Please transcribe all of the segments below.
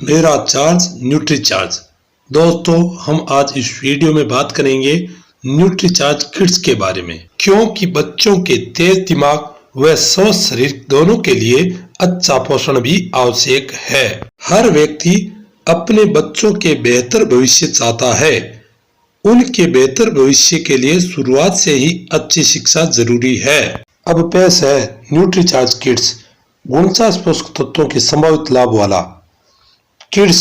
मेरा charge nutri charge. दोस्तों, हम आज इस वीडियो में बात करेंगे न्यूट्री चार्ज किड्स के बारे में, क्योंकि बच्चों के तेज दिमाग व स्वस्थ शरीर दोनों के लिए अच्छा पोषण भी आवश्यक है। हर व्यक्ति अपने बच्चों के बेहतर भविष्य चाहता है। उनके बेहतर भविष्य के लिए शुरुआत से ही अच्छी शिक्षा जरूरी है। अब पेश है न्यूट्री चार्ज किड्स, 49 पोषक तत्वों के संभावित लाभ वाला। किड्स,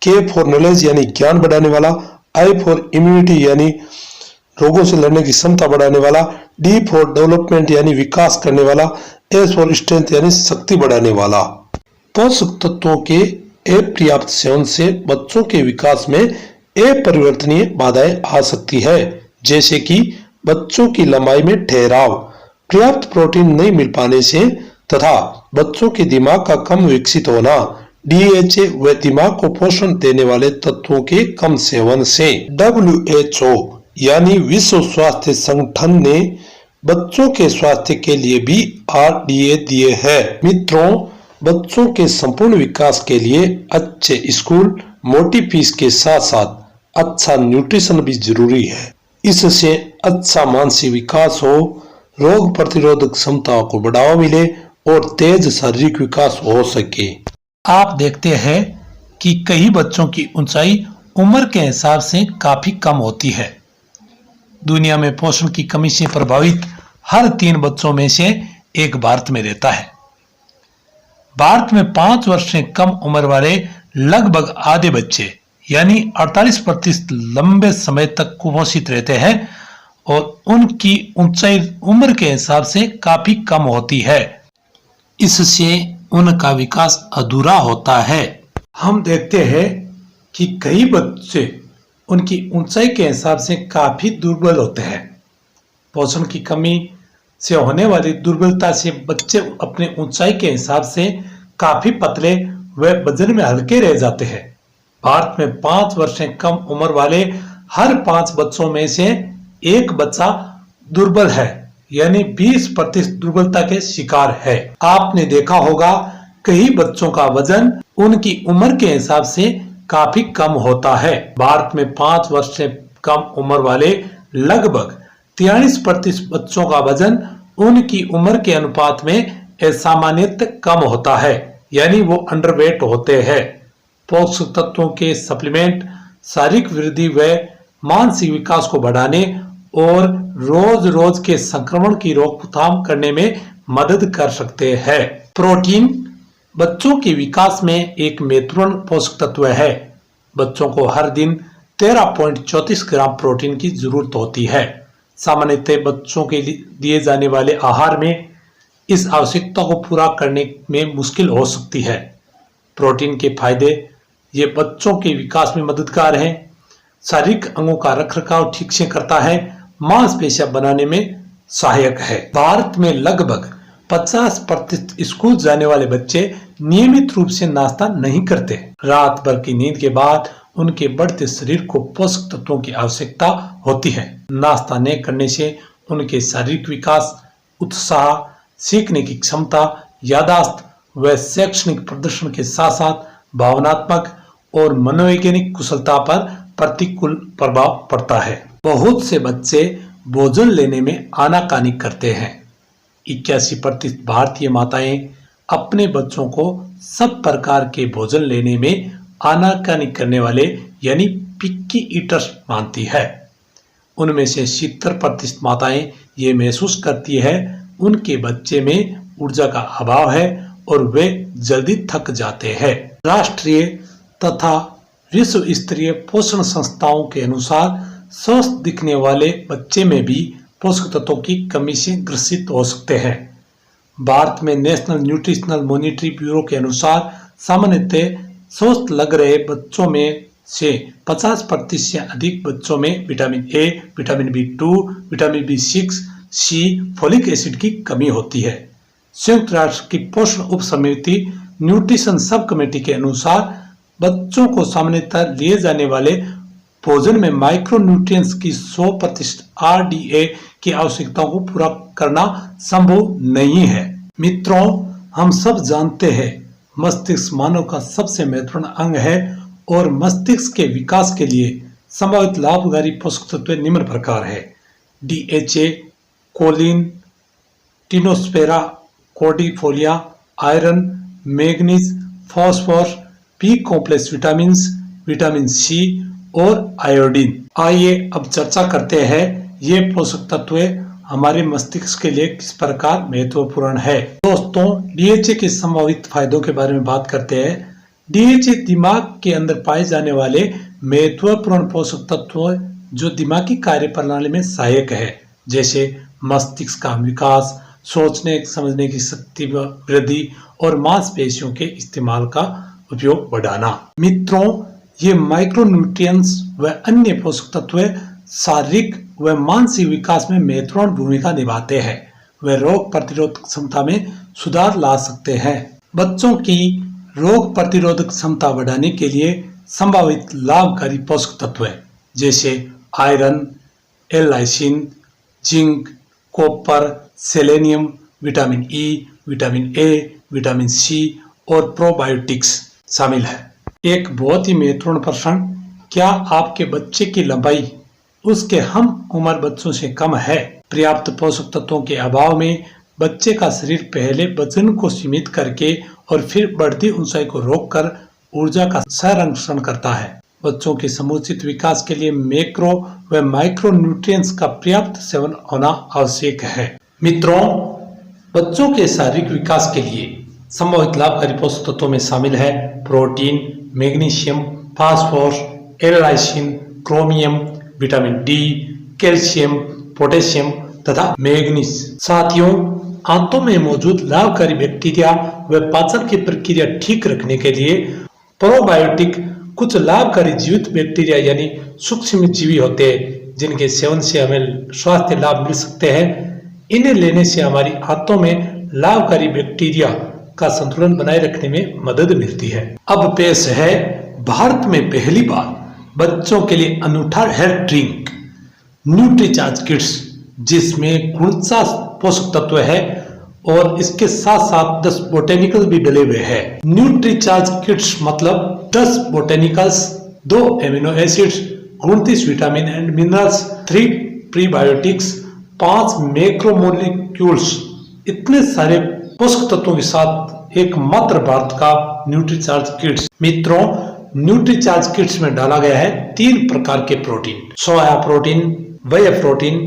के फॉर नॉलेज यानी ज्ञान बढ़ाने वाला, आई फॉर इम्यूनिटी यानी रोगों से लड़ने की क्षमता बढ़ाने वाला, डी फॉर डेवलपमेंट यानी विकास करने वाला, एस फॉर स्ट्रेंथ यानी शक्ति बढ़ाने वाला। पोषक तत्वों के अपर्याप्त सेवन से बच्चों के विकास में अपरिवर्तनीय बाधाएं आ सकती है, जैसे कि बच्चों की लंबाई में ठहराव, पर्याप्त प्रोटीन नहीं मिल पाने से तथा बच्चों के दिमाग का कम विकसित होना, DHA व दिमाग को पोषण देने वाले तत्वों के कम सेवन से। WHO यानी विश्व स्वास्थ्य संगठन ने बच्चों के स्वास्थ्य के लिए भी RDA दिए हैं। मित्रों, बच्चों के संपूर्ण विकास के लिए अच्छे स्कूल, मोटी फीस के साथ साथ अच्छा न्यूट्रिशन भी जरूरी है। इससे अच्छा मानसिक विकास हो, रोग प्रतिरोधक क्षमता को बढ़ावा मिले और तेज शारीरिक विकास हो सके। आप देखते हैं कि कई बच्चों की ऊंचाई उम्र के हिसाब से काफी कम होती है। दुनिया में पोषण की कमी से प्रभावित हर 3 बच्चों में से एक भारत में रहता है। भारत में 5 वर्ष से कम उम्र वाले लगभग आधे बच्चे यानी 48% लंबे समय तक कुपोषित रहते हैं और उनकी ऊंचाई उम्र के हिसाब से काफी कम होती है। इससे उनका विकास अधूरा होता है। हम देखते हैं कि कई बच्चे उनकी ऊंचाई के हिसाब से काफी दुर्बल होते हैं। पोषण की कमी से होने वाली दुर्बलता से बच्चे अपने ऊंचाई के हिसाब से काफी पतले व वजन में हल्के रह जाते हैं। भारत में 5 वर्ष से कम उम्र वाले हर 5 बच्चों में से एक बच्चा दुर्बल है, यानी 20% दुर्बलता के शिकार है। आपने देखा होगा कई बच्चों का वजन उनकी उम्र के हिसाब से काफी कम होता है। भारत में 5 वर्ष से कम उम्र वाले लगभग 43% बच्चों का वजन उनकी उम्र के अनुपात में असामान्यतः कम होता है, यानी वो अंडरवेट होते हैं। पोषक तत्वों के सप्लीमेंट शारीरिक वृद्धि व मानसिक विकास को बढ़ाने और रोज रोज के संक्रमण की रोकथाम करने में मदद कर सकते हैं। प्रोटीन बच्चों के विकास में एक महत्वपूर्ण पोषक तत्व है। बच्चों को हर दिन 13.34 ग्राम प्रोटीन की जरूरत होती है। सामान्यतः बच्चों के लिए दिए जाने वाले आहार में इस आवश्यकता को पूरा करने में मुश्किल हो सकती है। प्रोटीन के फायदे, ये बच्चों के विकास में मददगार हैं, शारीरिक अंगों का रखरखाव ठीक से करता है, मांसपेशियां बनाने में सहायक है। भारत में लगभग 50% स्कूल जाने वाले बच्चे नियमित रूप से नाश्ता नहीं करते। रात भर की नींद के बाद उनके बढ़ते शरीर को पोषक तत्वों की आवश्यकता होती है। नाश्ता न करने से उनके शारीरिक विकास, उत्साह, सीखने की क्षमता, याददाश्त व शैक्षणिक प्रदर्शन के साथ साथ भावनात्मक और मनोवैज्ञानिक कुशलता पर प्रतिकूल प्रभाव पड़ता है। बहुत से बच्चे भोजन लेने में आनाकानी करते हैं। 81% भारतीय माताएं अपने बच्चों को सब प्रकार के भोजन लेने में आनाकानी करने वाले यानी पिक्की ईटर्स मानती है। उनमें से 70% माताएं ये महसूस करती है उनके बच्चे में ऊर्जा का अभाव है और वे जल्दी थक जाते हैं। राष्ट्रीय तथा विश्व स्तरीय पोषण संस्थाओं के अनुसार स्वस्थ दिखने वाले बच्चे में भी पोषक तत्वों की कमी से ग्रसित हो सकते हैं। भारत में नेशनल न्यूट्रिशनल मॉनिटरी ब्यूरो के अनुसार सामान्यतः स्वस्थ लग रहे बच्चों में से 50% से अधिक बच्चों में vitamin A, vitamin B2, vitamin B6, C, folic acid की कमी होती है। संयुक्त राष्ट्र की पोषण उप समिति न्यूट्रिशन सब कमेटी के अनुसार बच्चों को सामान्यतः लिए जाने वाले भोजन में माइक्रो न्यूट्रिएंट्स की 100% RDA की आवश्यकताओं को पूरा करना संभव नहीं है। मित्रों, हम सब जानते हैं मस्तिष्क मानव का सबसे महत्वपूर्ण अंग है और मस्तिष्क के विकास के लिए संभावित लाभकारी पोषक तत्व निम्न प्रकार है। DHA, choline, tinospora, cordifolia, iron, manganese, phosphorus, B complex vitamins, vitamin C और आयोडीन। आइए अब चर्चा करते हैं ये पोषक तत्व हमारे मस्तिष्क के लिए किस प्रकार महत्वपूर्ण है। दोस्तों, DHA के संभावित फायदों के बारे में बात करते हैं। DHA दिमाग के अंदर पाए जाने वाले महत्वपूर्ण पोषक तत्व जो दिमागी कार्य प्रणाली में सहायक है, जैसे मस्तिष्क का विकास, सोचने समझने की शक्ति वृद्धि और मांसपेशियों के इस्तेमाल का उपयोग बढ़ाना। मित्रों, ये माइक्रोन्यूट्रिएंट्स व अन्य पोषक तत्व शारीरिक व मानसिक विकास में महत्वपूर्ण भूमिका निभाते हैं। वे रोग प्रतिरोधक क्षमता में सुधार ला सकते हैं। बच्चों की रोग प्रतिरोधक क्षमता बढ़ाने के लिए संभावित लाभकारी पोषक तत्व जैसे iron, L lysine, zinc, copper, selenium, vitamin E, vitamin A, vitamin C और प्रोबायोटिक्स शामिल है। एक बहुत ही महत्वपूर्ण प्रश्न, क्या आपके बच्चे की लंबाई उसके हम उम्र बच्चों से कम है? पर्याप्त पोषक तत्वों के अभाव में बच्चे का शरीर पहले वजन को सीमित करके और फिर बढ़ती ऊंचाई को रोककर ऊर्जा का संरक्षण करता है। बच्चों के समुचित विकास के लिए मैक्रो व माइक्रो न्यूट्रिएंट्स का पर्याप्त सेवन होना आवश्यक है। मित्रों, बच्चों के शारीरिक विकास के लिए संभावित लाभकारी पोषक तत्वों में शामिल है protein, magnesium, phosphorus, L-lysine, chromium, vitamin D, calcium, potassium तथा मैग्नीज। साथियों, आंतों में मौजूद लाभकारी बैक्टीरिया व पाचन की प्रक्रिया ठीक रखने के लिए प्रोबायोटिक कुछ लाभकारी जीवित बैक्टीरिया यानी सूक्ष्म जीवी होते हैं, जिनके सेवन से हमें स्वास्थ्य लाभ मिल सकते हैं। इन्हें लेने से हमारी आंतों में लाभकारी बैक्टीरिया का संतुलन बनाए रखने में मदद मिलती है। अब पेश है भारत में पहली बार बच्चों के लिए अनूठा हेल्थ ड्रिंक न्यूट्रीचार्ज किड्स, जिसमें 49 पोषक तत्व है और इसके साथ साथ 10 बोटेनिकल भी डले हुए हैं। न्यूट्रीचार्ज किड्स मतलब 10 botanicals, 2 amino acids, 29 vitamin and minerals, 3 prebiotics, 5 macromolecules, इतने सारे पोषक तत्वों के साथ एक मात्र भारत का न्यूट्रीचार्ज किड्स। मित्रों, न्यूट्रीचार्ज किड्स में डाला गया है 3 प्रकार के protein, soya protein, whey protein,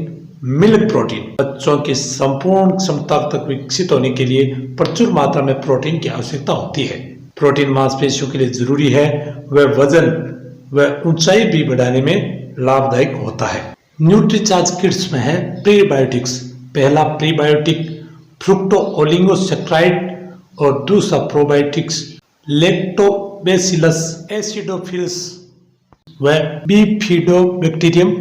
milk protein. बच्चों की संपूर्ण क्षमता तक विकसित होने के लिए प्रचुर मात्रा में प्रोटीन की आवश्यकता होती है। प्रोटीन मांसपेशियों के लिए जरूरी है, वह वजन व ऊंचाई भी बढ़ाने में लाभदायक होता है। न्यूट्रीचार्ज किड्स में है प्रीबायोटिक्स। पहला प्रीबायोटिक फ्रुक्टोओलिगोसैकेराइड और दूसरा प्रोबायोटिक्स लैक्टोबैसिलस एसिडोफिलस व बिफिडोबैक्टीरियम।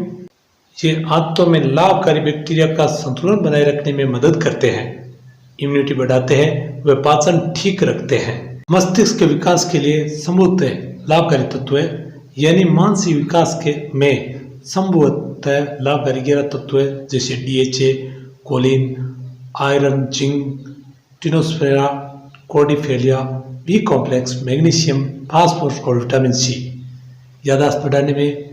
ये आंतों में लाभकारी बैक्टीरिया का संतुलन बनाए रखने में मदद करते हैं, इम्यूनिटी बढ़ाते हैं व पाचन ठीक रखते हैं। मस्तिष्क के विकास के लिए संभवतः लाभकारी तत्व यानी मानसिक विकास के में संभवतः लाभकारी 11 तत्व जैसे DHA, choline, iron, zinc, tinospora, cordifolia, B complex, magnesium, phosphorus और विटामिन सी याददाश्त बढ़ाने में,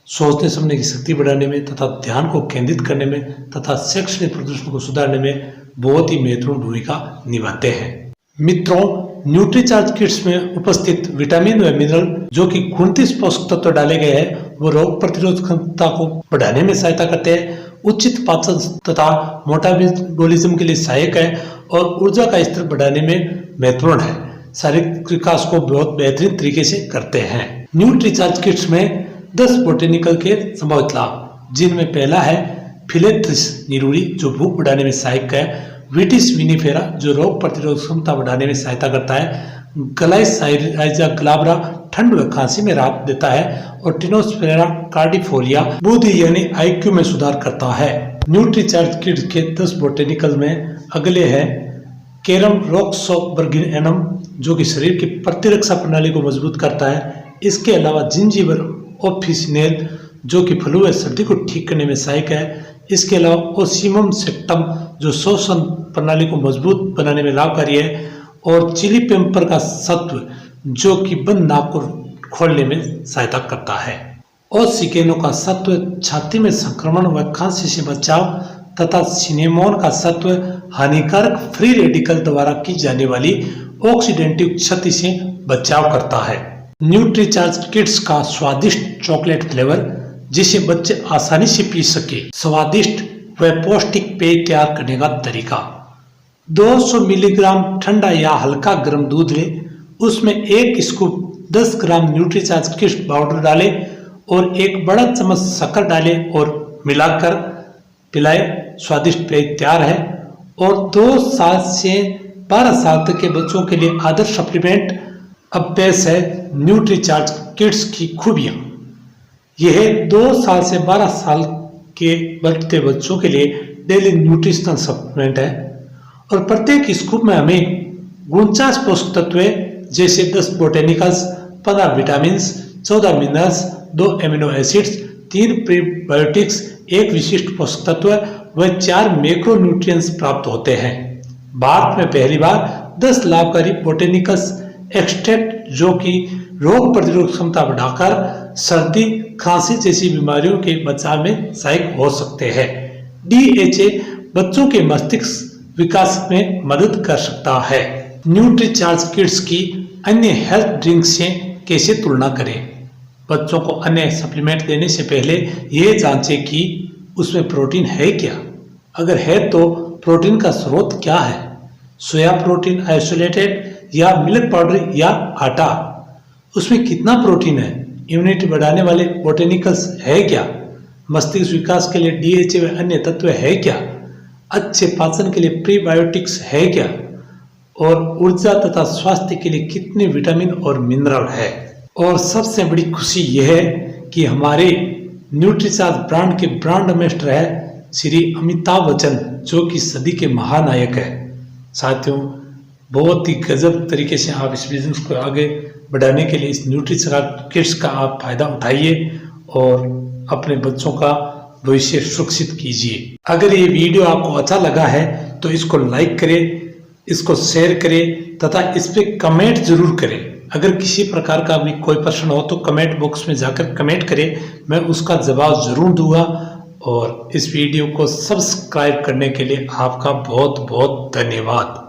सोचने समझने की शक्ति बढ़ाने में तथा ध्यान को केंद्रित करने में तथा शैक्षणिक प्रदर्शन को सुधारने में बहुत ही महत्वपूर्ण भूमिका निभाते हैं। मित्रों, न्यूट्रीचार्ज किट्स में उपस्थित विटामिन व मिनरल जो कि 29 पोषक तत्व डाले गए हैं, वो रोग प्रतिरोधक क्षमता को बढ़ाने में सहायता करते हैं, उचित पाचन तथा मेटाबॉलिज्म के लिए सहायक है और ऊर्जा का स्तर बढ़ाने में महत्वपूर्ण है। शारीरिक विकास को बहुत बेहतरीन तरीके से करते हैं। न्यूट्रीचार्ज किट्स में 10 बोटेनिकल के संभावित लाभ, जिनमें पहला है फिलेट्रिस निरूरी जो भूख बढ़ाने में सहायक है, विटिस विनिफेरा जो रोग प्रतिरोधक क्षमता बढ़ाने में सहायता करता है, ग्लाइसाइरिजा ग्लाब्रा ठंड व खांसी में राहत देता है और टिनोस्फेरा कार्डिफोलिया बुद्धि यानी IQ में सुधार करता है। न्यूट्रीचार्ज किड्स के 10 बोटेनिकल में अगले हैं कैरम रॉक्सोबर्गिनम जो कि शरीर की प्रतिरक्षा प्रणाली को मजबूत करता है। इसके अलावा जिंजीबर ऑफिसिनेल जो कि फ्लू व सर्दी को ठीक करने में सहायक है। इसके अलावा ओसिमम सेक्टम जो श्वसन प्रणाली को मजबूत बनाने में लाभकारी है और चिली पेपर का सत्व जो कि बंद नाक को खोलने में सहायता करता है। ओसिकेनो का सत्व छाती में संक्रमण व खांसी से बचाव तथा सिनेमोन का सत्व हानिकारक फ्री रेडिकल द्वारा की जाने वाली ऑक्सीडेंटिव क्षति से बचाव करता है। न्यूट्रीचार्ज किड्स का स्वादिष्ट चॉकलेट फ्लेवर जिसे बच्चे आसानी से पी सके। स्वादिष्ट व पौष्टिक पेय तैयार करने का तरीका। 200 मिलीग्राम ठंडा या हल्का गर्म दूध लें, उसमें 1 स्कूप 10 ग्राम न्यूट्रीचार्ज किड्स पाउडर डालें और 1 बड़ा चम्मच शक्कर डालें और मिलाकर पिलाएं। स्वादिष्ट पेय तैयार है। और 2 साल से 12 साल तक के बच्चों के लिए आदर्श सप्लीमेंट। अब पेश है न्यूट्रीचार्ज किड्स की खूबियां। यह 2 साल से 12 साल के बढ़ते बच्चों के लिए डेली न्यूट्रिशनल सप्लीमेंट है और प्रत्येक स्कूप में हमें 49 पोषक तत्व जैसे 10 botanicals, 15 vitamin, 14 minerals, 2 amino acids, 3 prebiotics, 1 विशिष्ट पोषक तत्व व 4 मैक्रो न्यूट्रिएंट्स प्राप्त होते हैं। भारत में पहली बार 10 लाभकारी बोटेनिकल्स एक्सट्रैक्ट जो कि रोग प्रतिरोधक क्षमता बढ़ाकर सर्दी, खांसी जैसी बीमारियों के बचाव में सहायक हो सकते हैं। DHA बच्चों के मस्तिष्क विकास में मदद कर सकता है। न्यूट्रीचार्ज किड्स की अन्य हेल्थ ड्रिंक से कैसे तुलना करें। बच्चों को अन्य सप्लीमेंट देने से पहले यह जांचें कि उसमें प्रोटीन है क्या। अगर है तो प्रोटीन का स्रोत क्या है, सोया प्रोटीन आइसोलेटेड या मिल्क पाउडर या आटा। उसमें कितना प्रोटीन है, इम्यूनिटी बढ़ाने वाले बोटेनिकल्स है क्या, मस्तिष्क विकास के लिए DHA व अन्य तत्व है क्या, अच्छे पाचन के लिए प्रीबायोटिक्स है क्या और ऊर्जा तथा स्वास्थ्य के लिए कितने विटामिन और मिनरल है। और सबसे बड़ी खुशी यह है कि हमारे न्यूट्रीचार्ज ब्रांड के ब्रांड एम्बेसडर है श्री अमिताभ बच्चन जो कि सदी के महानायक है। साथियों, बहुत ही गजब तरीके से आप इस बिजनेस को आगे बढ़ाने के लिए इस न्यूट्रीचार्ज किड्स का आप फायदा उठाइए और अपने बच्चों का भविष्य सुरक्षित कीजिए। अगर ये वीडियो आपको अच्छा लगा है तो इसको लाइक करें, इसको शेयर करें तथा इस पे कमेंट जरूर करें। अगर किसी प्रकार का भी कोई प्रश्न हो तो कमेंट बॉक्स में जाकर कमेंट करें, मैं उसका जवाब जरूर दूंगा। और इस वीडियो को सब्सक्राइब करने के लिए आपका बहुत बहुत धन्यवाद।